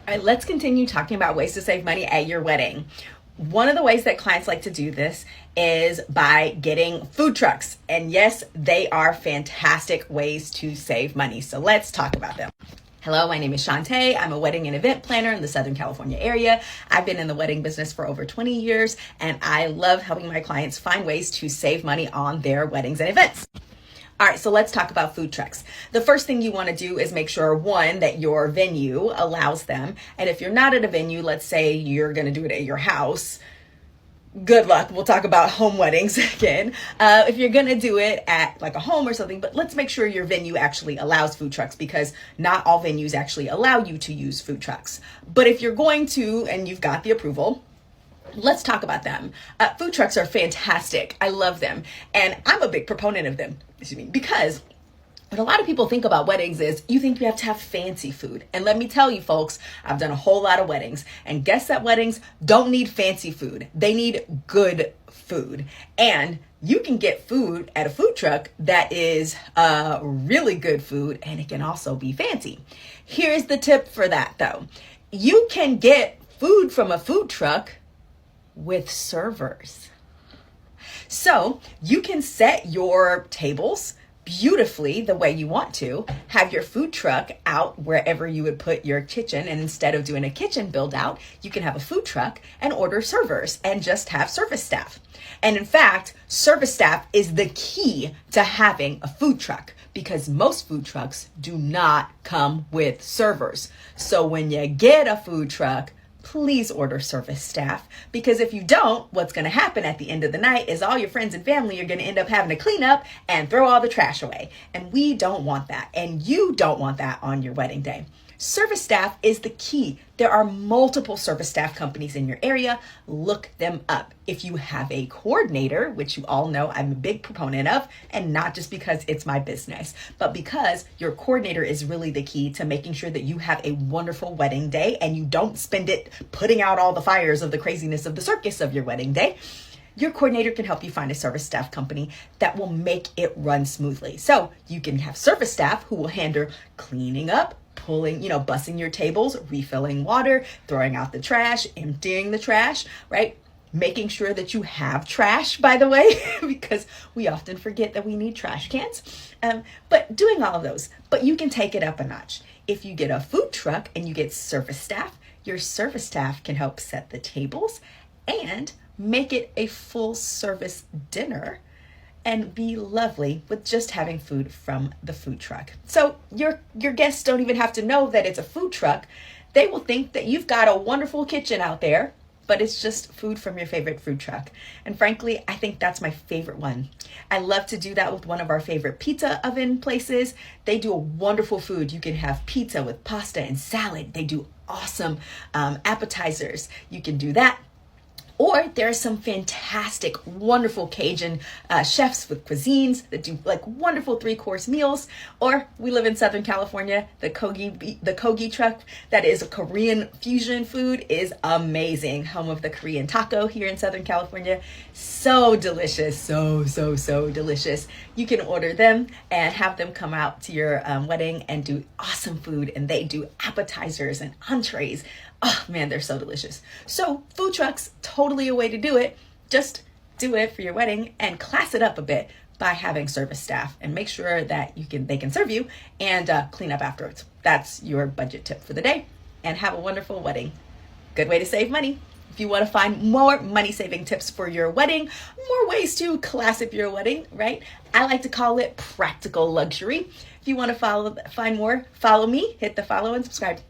All right, let's continue talking about ways to save money at your wedding. One of the ways that clients like to do this is by getting food trucks. And yes, they are fantastic ways to save money. So let's talk about them. Hello, my name is Shantae. I'm a wedding and event planner in the Southern California area. I've been in the wedding business for over 20 years, and I love helping my clients find ways to save money on their weddings and events. All right, so let's talk about food trucks. The first thing you want to do is make sure, one, that your venue allows them. And if you're not at a venue, let's say you're going to do it at your house, good luck. We'll talk about home weddings again. If you're going to do it at like a home or something, but let's make sure your venue actually allows food trucks, because not all venues actually allow you to use food trucks. But if you're going to, and you've got the approval, let's talk about them. Food trucks are fantastic. I love them. And I'm a big proponent of them, because what a lot of people think about weddings is you think you have to have fancy food. And let me tell you, folks, I've done a whole lot of weddings, and guests at weddings don't need fancy food. They need good food. And you can get food at a food truck that is really good food, and it can also be fancy. Here's the tip for that, though. You can get food from a food truck with servers. So you can set your tables beautifully the way you want to, have your food truck out wherever you would put your kitchen, and instead of doing a kitchen build out, you can have a food truck and order servers and just have service staff. And in fact, service staff is the key to having a food truck, because most food trucks do not come with servers. So when you get a food truck, please order service staff, because if you don't, what's going to happen at the end of the night is all your friends and family are going to end up having to clean up and throw all the trash away. And we don't want that. And you don't want that on your wedding day. Service staff is the key. There are multiple service staff companies in your area. Look them up. If you have a coordinator, which you all know I'm a big proponent of, and not just because it's my business, but because your coordinator is really the key to making sure that you have a wonderful wedding day and you don't spend it putting out all the fires of the craziness of the circus of your wedding day. Your coordinator can help you find a service staff company that will make it run smoothly. So you can have service staff who will handle cleaning up, pulling, bussing your tables, refilling water, throwing out the trash, emptying the trash, right? Making sure that you have trash, by the way, because we often forget that we need trash cans. But doing all of those, but you can take it up a notch. If you get a food truck and you get service staff, your service staff can help set the tables and make it a full service dinner and be lovely with just having food from the food truck. So your guests don't even have to know that it's a food truck. They will think that you've got a wonderful kitchen out there, but it's just food from your favorite food truck. And frankly, I think that's my favorite one. I love to do that with one of our favorite pizza oven places. They do a wonderful food. You can have pizza with pasta and salad. They do awesome appetizers. You can do that. Or there are some fantastic, wonderful Cajun chefs with cuisines that do like wonderful 3-course meals. Or we live in Southern California, the Kogi truck that is a Korean fusion food is amazing. Home of the Korean taco here in Southern California. So delicious, so delicious. You can order them and have them come out to your wedding and do awesome food. And they do appetizers and entrees. Oh man, they're so delicious. So food trucks, totally a way to do it. Just do it for your wedding and class it up a bit by having service staff, and make sure that they can serve you and clean up afterwards. That's your budget tip for the day, and have a wonderful wedding. Good way to save money. If you want to find more money saving tips for your wedding, more ways to class up your wedding, right? I like to call it practical luxury. If you want to find more, follow me, hit the follow and subscribe.